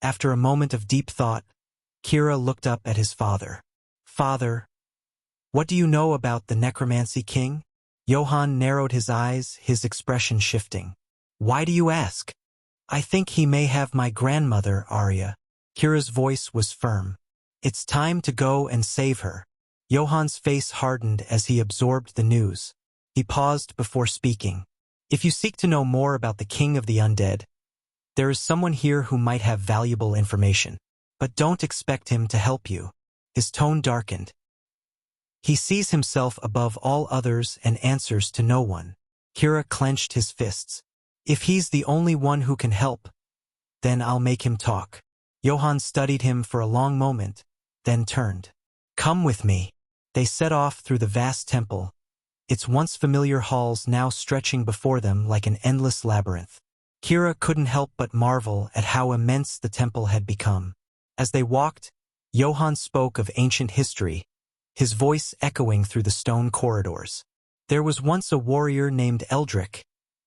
After a moment of deep thought, Kira looked up at his father. "Father, what do you know about the Necromancy King?" Johann narrowed his eyes, his expression shifting. "Why do you ask?" "I think he may have my grandmother, Arya." Kira's voice was firm. "It's time to go and save her." Johann's face hardened as he absorbed the news. He paused before speaking. "If you seek to know more about the King of the Undead, there is someone here who might have valuable information. But don't expect him to help you." His tone darkened. "He sees himself above all others and answers to no one." Kira clenched his fists. "If he's the only one who can help, then I'll make him talk." Johann studied him for a long moment, then turned. "Come with me." They set off through the vast temple, its once familiar halls now stretching before them like an endless labyrinth. Kira couldn't help but marvel at how immense the temple had become. As they walked, Johann spoke of ancient history, his voice echoing through the stone corridors. "There was once a warrior named Eldric,"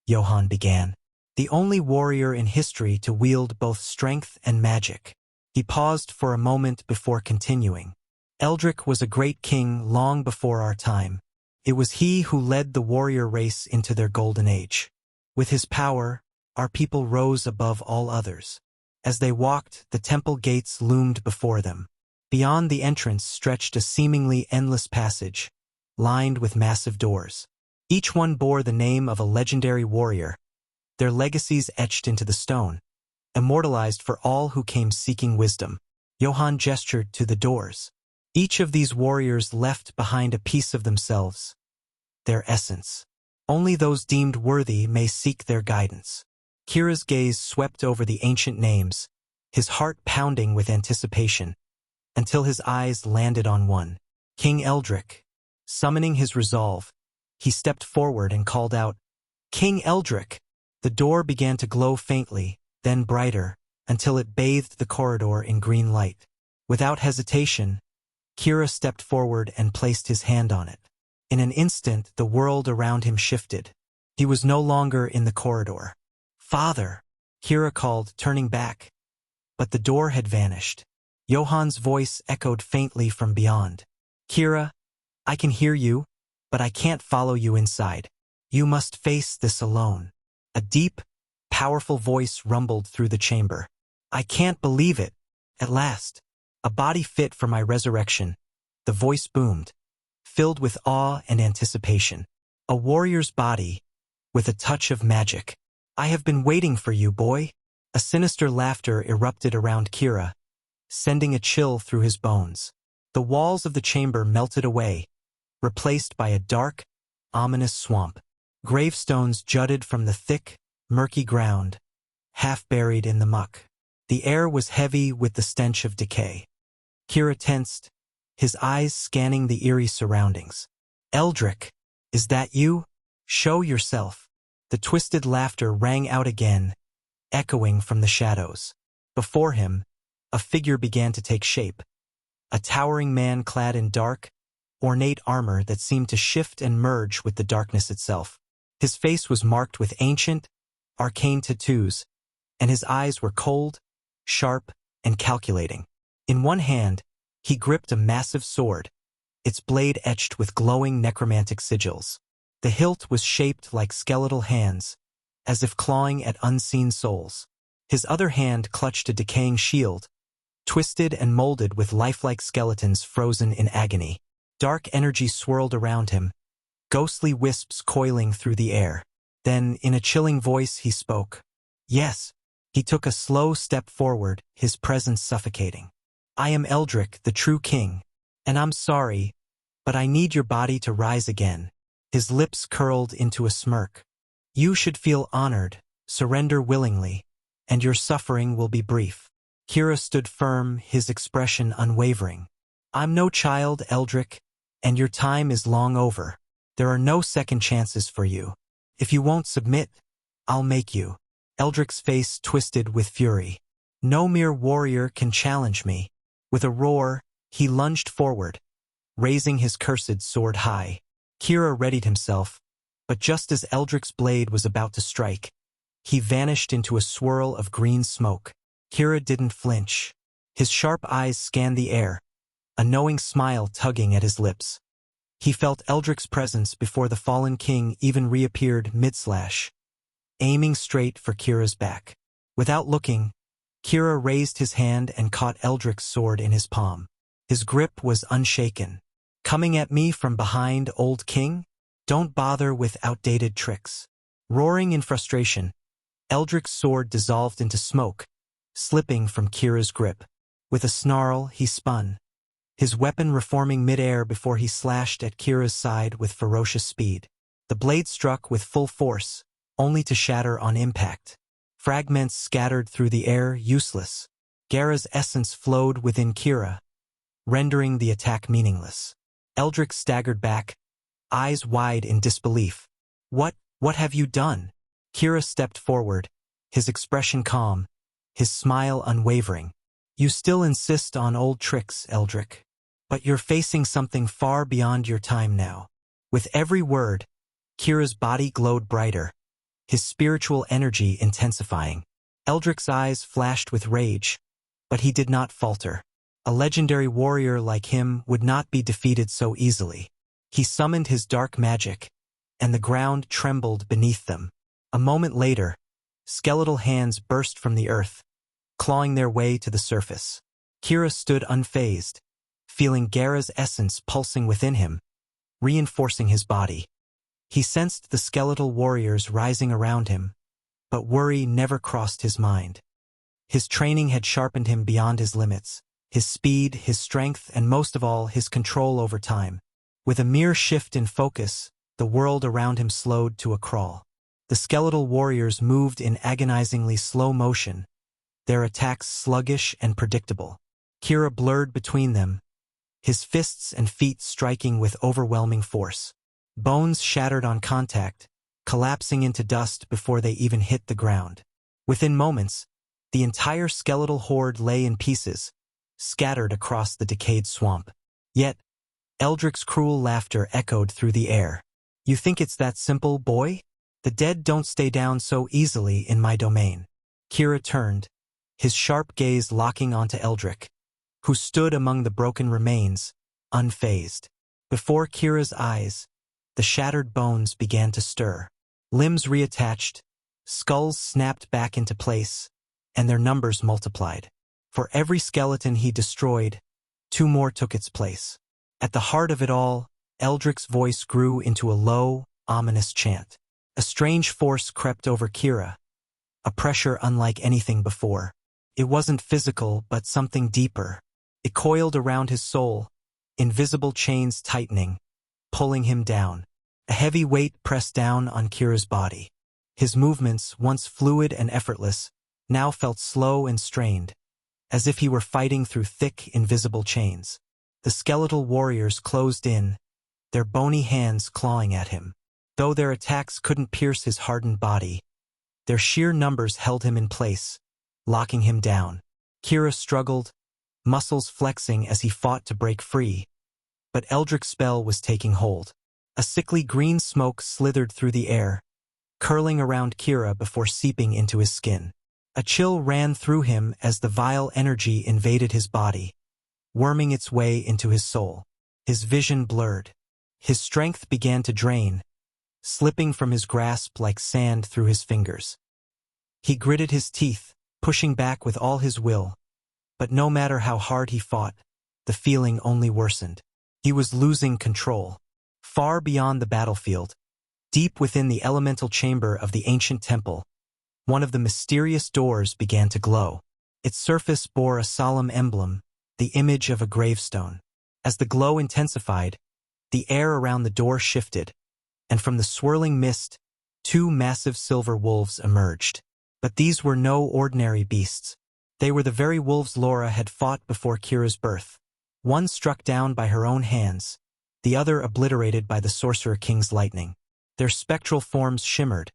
Johann began. "The only warrior in history to wield both strength and magic." He paused for a moment before continuing. "Eldric was a great king long before our time. It was he who led the warrior race into their golden age. With his power, our people rose above all others." As they walked, the temple gates loomed before them. Beyond the entrance stretched a seemingly endless passage, lined with massive doors. Each one bore the name of a legendary warrior, their legacies etched into the stone, immortalized for all who came seeking wisdom. Johann gestured to the doors. Each of these warriors left behind a piece of themselves, their essence. Only those deemed worthy may seek their guidance. Kira's gaze swept over the ancient names, his heart pounding with anticipation, until his eyes landed on one. King Eldric. Summoning his resolve, he stepped forward and called out, "King Eldric!" The door began to glow faintly, then brighter, until it bathed the corridor in green light. Without hesitation, Kira stepped forward and placed his hand on it. In an instant, the world around him shifted. He was no longer in the corridor. "Father!" Kira called, turning back. But the door had vanished. Johann's voice echoed faintly from beyond. "Kira, I can hear you, but I can't follow you inside. You must face this alone." A deep, powerful voice rumbled through the chamber. "I can't believe it. At last. A body fit for my resurrection." The voice boomed, filled with awe and anticipation. "A warrior's body, with a touch of magic. I have been waiting for you, boy." A sinister laughter erupted around Kira, sending a chill through his bones. The walls of the chamber melted away, replaced by a dark, ominous swamp. Gravestones jutted from the thick, murky ground, half buried in the muck. The air was heavy with the stench of decay. Kira tensed, his eyes scanning the eerie surroundings. "Eldric, is that you? Show yourself." The twisted laughter rang out again, echoing from the shadows. Before him, a figure began to take shape. A towering man clad in dark, ornate armor that seemed to shift and merge with the darkness itself. His face was marked with ancient, arcane tattoos, and his eyes were cold, sharp, and calculating. In one hand, he gripped a massive sword, its blade etched with glowing necromantic sigils. The hilt was shaped like skeletal hands, as if clawing at unseen souls. His other hand clutched a decaying shield, twisted and molded with lifelike skeletons frozen in agony. Dark energy swirled around him, ghostly wisps coiling through the air. Then, in a chilling voice, he spoke. "Yes." He took a slow step forward, his presence suffocating. "I am Eldric, the true king, and I'm sorry, but I need your body to rise again." His lips curled into a smirk. "You should feel honored, surrender willingly, and your suffering will be brief." Kira stood firm, his expression unwavering. "I'm no child, Eldric, and your time is long over. There are no second chances for you. If you won't submit, I'll make you." Eldric's face twisted with fury. "No mere warrior can challenge me." With a roar, he lunged forward, raising his cursed sword high. Kira readied himself, but just as Eldric's blade was about to strike, he vanished into a swirl of green smoke. Kira didn't flinch. His sharp eyes scanned the air, a knowing smile tugging at his lips. He felt Eldric's presence before the fallen king even reappeared mid-slash, aiming straight for Kira's back. Without looking, Kira raised his hand and caught Eldric's sword in his palm. His grip was unshaken. "Coming at me from behind, old king? Don't bother with outdated tricks." Roaring in frustration, Eldric's sword dissolved into smoke, slipping from Kira's grip. With a snarl, he spun, his weapon reforming mid-air before he slashed at Kira's side with ferocious speed. The blade struck with full force, only to shatter on impact. Fragments scattered through the air, useless. Gara's essence flowed within Kira, rendering the attack meaningless. Eldric staggered back, eyes wide in disbelief. What have you done?" Kira stepped forward, his expression calm, his smile unwavering. "You still insist on old tricks, Eldric. But you're facing something far beyond your time now." With every word, Kira's body glowed brighter, his spiritual energy intensifying. Eldric's eyes flashed with rage, but he did not falter. A legendary warrior like him would not be defeated so easily. He summoned his dark magic, and the ground trembled beneath them. A moment later, skeletal hands burst from the earth, clawing their way to the surface. Kira stood unfazed, feeling Gara's essence pulsing within him, reinforcing his body. He sensed the skeletal warriors rising around him, but worry never crossed his mind. His training had sharpened him beyond his limits, his speed, his strength, and most of all, his control over time. With a mere shift in focus, the world around him slowed to a crawl. The skeletal warriors moved in agonizingly slow motion, their attacks sluggish and predictable. Kira blurred between them, his fists and feet striking with overwhelming force. Bones shattered on contact, collapsing into dust before they even hit the ground. Within moments, the entire skeletal horde lay in pieces, scattered across the decayed swamp. Yet, Eldric's cruel laughter echoed through the air. "You think it's that simple, boy? The dead don't stay down so easily in my domain." Kira turned, his sharp gaze locking onto Eldric, who stood among the broken remains, unfazed. Before Kira's eyes, the shattered bones began to stir. Limbs reattached, skulls snapped back into place, and their numbers multiplied. For every skeleton he destroyed, 2 more took its place. At the heart of it all, Eldric's voice grew into a low, ominous chant. A strange force crept over Kira, a pressure unlike anything before. It wasn't physical, but something deeper. It coiled around his soul, invisible chains tightening, pulling him down. A heavy weight pressed down on Kira's body. His movements, once fluid and effortless, now felt slow and strained, as if he were fighting through thick, invisible chains. The skeletal warriors closed in, their bony hands clawing at him. Though their attacks couldn't pierce his hardened body, their sheer numbers held him in place, locking him down. Kira struggled, muscles flexing as he fought to break free, but Eldric's spell was taking hold. A sickly green smoke slithered through the air, curling around Kira before seeping into his skin. A chill ran through him as the vile energy invaded his body, worming its way into his soul. His vision blurred. His strength began to drain, slipping from his grasp like sand through his fingers. He gritted his teeth, pushing back with all his will, but no matter how hard he fought, the feeling only worsened. He was losing control. Far beyond the battlefield, deep within the elemental chamber of the ancient temple, one of the mysterious doors began to glow. Its surface bore a solemn emblem, the image of a gravestone. As the glow intensified, the air around the door shifted, and from the swirling mist, 2 massive silver wolves emerged. But these were no ordinary beasts. They were the very wolves Laura had fought before Kira's birth. One struck down by her own hands, the other obliterated by the Sorcerer King's lightning. Their spectral forms shimmered,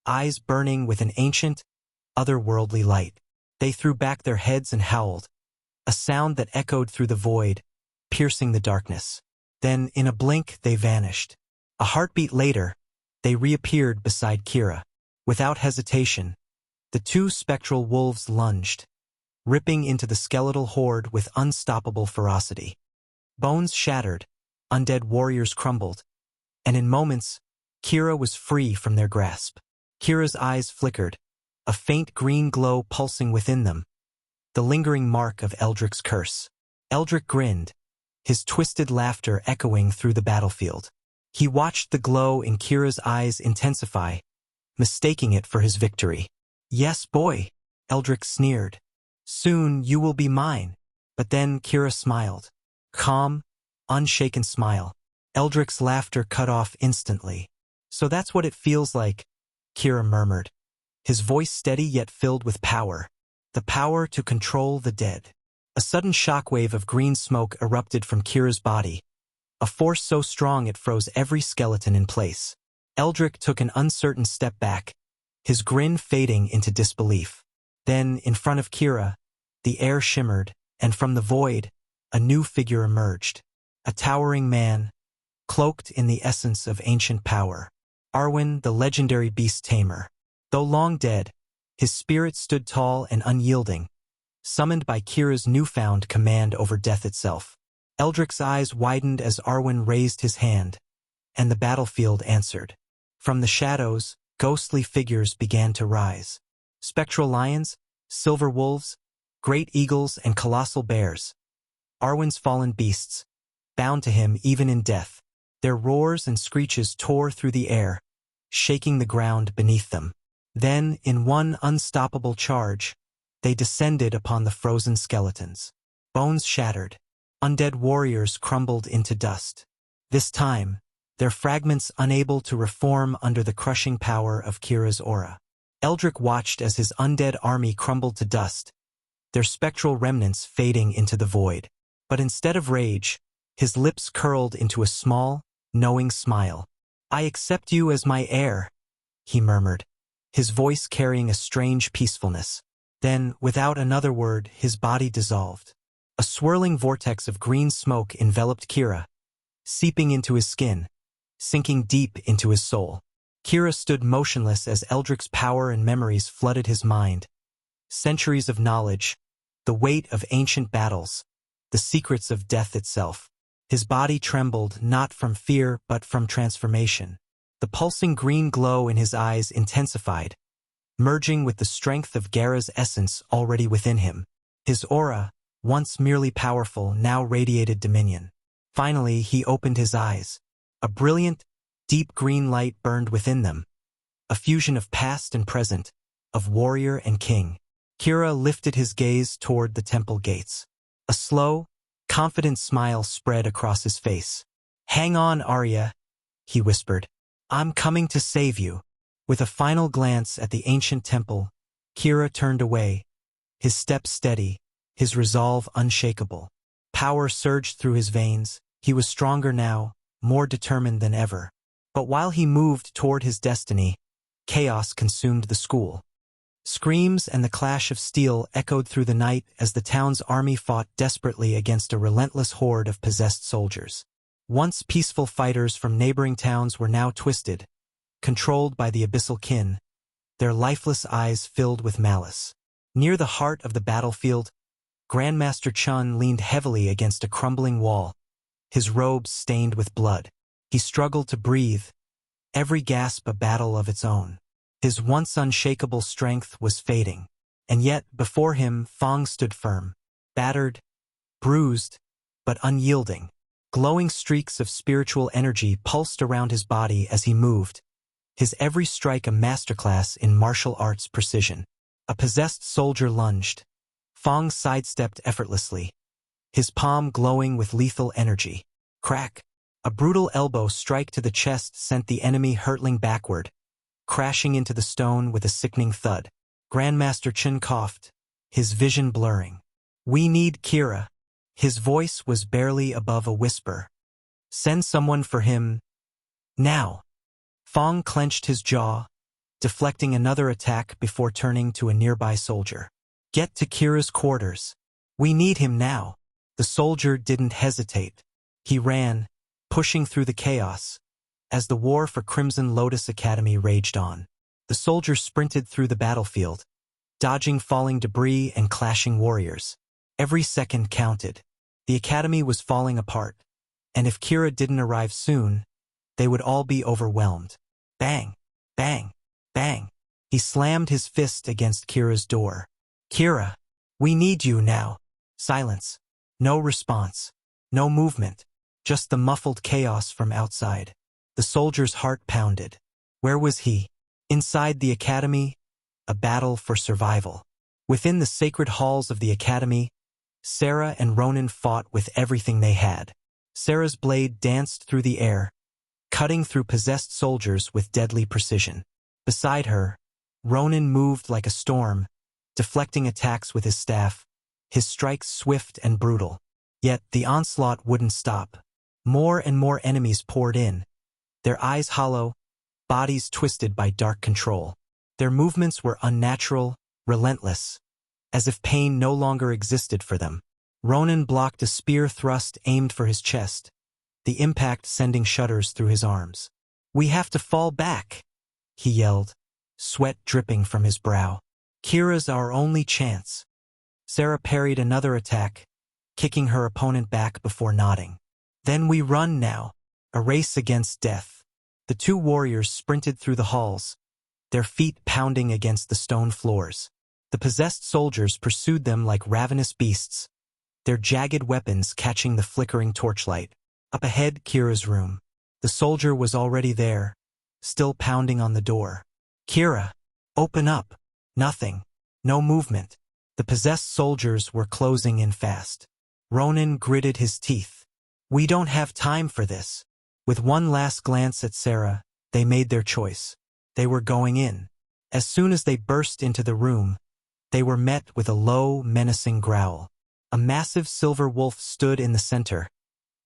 eyes burning with an ancient, otherworldly light. They threw back their heads and howled, a sound that echoed through the void, piercing the darkness. Then, in a blink, they vanished. A heartbeat later, they reappeared beside Kira. Without hesitation, the 2 spectral wolves lunged, ripping into the skeletal horde with unstoppable ferocity. Bones shattered, undead warriors crumbled, and in moments, Kira was free from their grasp. Kira's eyes flickered, a faint green glow pulsing within them, the lingering mark of Eldric's curse. Eldric grinned, his twisted laughter echoing through the battlefield. He watched the glow in Kira's eyes intensify, mistaking it for his victory. "Yes, boy," Eldric sneered. "Soon you will be mine." But then Kira smiled. Calm, unshaken smile. Eldric's laughter cut off instantly. "So that's what it feels like," Kira murmured, his voice steady yet filled with power. The power to control the dead. A sudden shockwave of green smoke erupted from Kira's body, a force so strong it froze every skeleton in place. Eldric took an uncertain step back, his grin fading into disbelief. Then, in front of Kira, the air shimmered, and from the void, a new figure emerged. A towering man, cloaked in the essence of ancient power. Arwen, the legendary beast tamer. Though long dead, his spirit stood tall and unyielding, summoned by Kira's newfound command over death itself. Eldric's eyes widened as Arwen raised his hand, and the battlefield answered. From the shadows, ghostly figures began to rise. Spectral lions, silver wolves, great eagles, and colossal bears. Arwen's fallen beasts, bound to him even in death. Their roars and screeches tore through the air, shaking the ground beneath them. Then, in one unstoppable charge, they descended upon the frozen skeletons. Bones shattered. Undead warriors crumbled into dust. This time, their fragments unable to reform under the crushing power of Kira's aura. Eldric watched as his undead army crumbled to dust, their spectral remnants fading into the void. But instead of rage, his lips curled into a small, knowing smile. "I accept you as my heir," he murmured, his voice carrying a strange peacefulness. Then, without another word, his body dissolved. A swirling vortex of green smoke enveloped Kira, seeping into his skin, sinking deep into his soul. Kira stood motionless as Eldric's power and memories flooded his mind. Centuries of knowledge, the weight of ancient battles, the secrets of death itself. His body trembled not from fear but from transformation. The pulsing green glow in his eyes intensified, merging with the strength of Gara's essence already within him. His aura, once merely powerful, now radiated dominion. Finally, he opened his eyes. A brilliant, deep green light burned within them, a fusion of past and present, of warrior and king. Kira lifted his gaze toward the temple gates. A slow, confident smile spread across his face. "Hang on, Arya," he whispered. "I'm coming to save you." With a final glance at the ancient temple, Kira turned away, his steps steady, his resolve unshakable. Power surged through his veins. He was stronger now, more determined than ever. But while he moved toward his destiny, chaos consumed the school. Screams and the clash of steel echoed through the night as the town's army fought desperately against a relentless horde of possessed soldiers. Once peaceful fighters from neighboring towns were now twisted, controlled by the Abyssal Kin, their lifeless eyes filled with malice. Near the heart of the battlefield, Grandmaster Chun leaned heavily against a crumbling wall, his robes stained with blood. He struggled to breathe, every gasp a battle of its own. His once unshakable strength was fading, and yet before him Fang stood firm, battered, bruised, but unyielding. Glowing streaks of spiritual energy pulsed around his body as he moved, his every strike a masterclass in martial arts precision. A possessed soldier lunged. Fang sidestepped effortlessly, his palm glowing with lethal energy. Crack! A brutal elbow strike to the chest sent the enemy hurtling backward, crashing into the stone with a sickening thud. Grandmaster Chun coughed, his vision blurring. "We need Kira." His voice was barely above a whisper. "Send someone for him, now." Fang clenched his jaw, deflecting another attack before turning to a nearby soldier. "Get to Kira's quarters. We need him now." The soldier didn't hesitate. He ran, pushing through the chaos, as the war for Crimson Lotus Academy raged on. The soldier sprinted through the battlefield, dodging falling debris and clashing warriors. Every second counted. The academy was falling apart, and if Kira didn't arrive soon, they would all be overwhelmed. Bang! Bang! Bang! He slammed his fist against Kira's door. "Kira, we need you now." Silence. No response. No movement. Just the muffled chaos from outside. The soldier's heart pounded. Where was he? Inside the academy, a battle for survival. Within the sacred halls of the academy, Sara and Ronan fought with everything they had. Sara's blade danced through the air, cutting through possessed soldiers with deadly precision. Beside her, Ronan moved like a storm, deflecting attacks with his staff, his strikes swift and brutal. Yet the onslaught wouldn't stop. More and more enemies poured in, their eyes hollow, bodies twisted by dark control. Their movements were unnatural, relentless, as if pain no longer existed for them. Ronan blocked a spear thrust aimed for his chest, the impact sending shudders through his arms. "We have to fall back," he yelled, sweat dripping from his brow. "Kira's our only chance." Sara parried another attack, kicking her opponent back before nodding. "Then we run now, a race against death." The two warriors sprinted through the halls, their feet pounding against the stone floors. The possessed soldiers pursued them like ravenous beasts, their jagged weapons catching the flickering torchlight. Up ahead, Kira's room. The soldier was already there, still pounding on the door. "Kira, open up." Nothing. No movement. The possessed soldiers were closing in fast. Ronan gritted his teeth. "We don't have time for this." With one last glance at Sara, they made their choice. They were going in. As soon as they burst into the room, they were met with a low, menacing growl. A massive silver wolf stood in the center,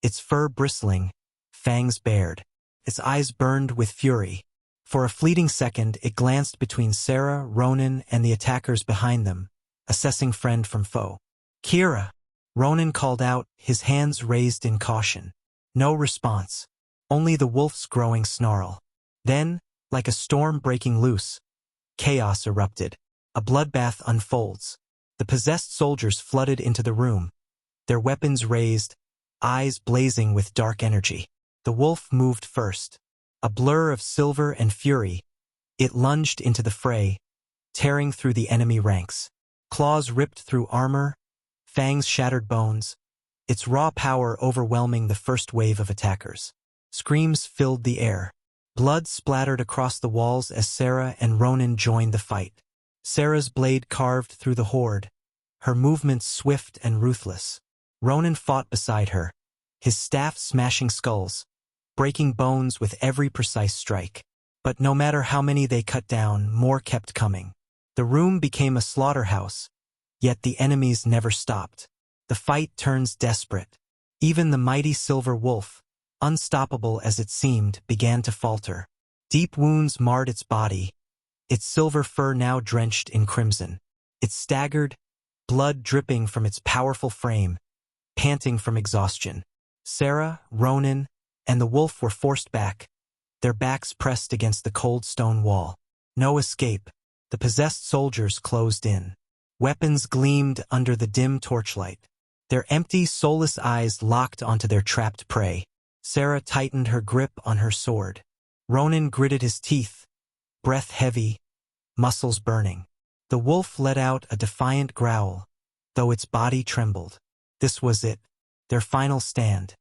its fur bristling, fangs bared. Its eyes burned with fury. For a fleeting second, it glanced between Sara, Ronan, and the attackers behind them, assessing friend from foe. "Kira!" Ronan called out, his hands raised in caution. No response. Only the wolf's growing snarl. Then, like a storm breaking loose, chaos erupted. A bloodbath unfolds. The possessed soldiers flooded into the room, their weapons raised, eyes blazing with dark energy. The wolf moved first. A blur of silver and fury, it lunged into the fray, tearing through the enemy ranks. Claws ripped through armor, fangs shattered bones, its raw power overwhelming the first wave of attackers. Screams filled the air. Blood splattered across the walls as Sara and Ronan joined the fight. Sara's blade carved through the horde, her movements swift and ruthless. Ronan fought beside her, his staff smashing skulls, breaking bones with every precise strike. But no matter how many they cut down, more kept coming. The room became a slaughterhouse, yet the enemies never stopped. The fight turns desperate. Even the mighty silver wolf, unstoppable as it seemed, began to falter. Deep wounds marred its body, its silver fur now drenched in crimson. It staggered, blood dripping from its powerful frame, panting from exhaustion. Sara, Ronan, and the wolf were forced back, their backs pressed against the cold stone wall. No escape. The possessed soldiers closed in. Weapons gleamed under the dim torchlight. Their empty, soulless eyes locked onto their trapped prey. Sara tightened her grip on her sword. Ronan gritted his teeth, breath heavy, muscles burning. The wolf let out a defiant growl, though its body trembled. This was it, their final stand.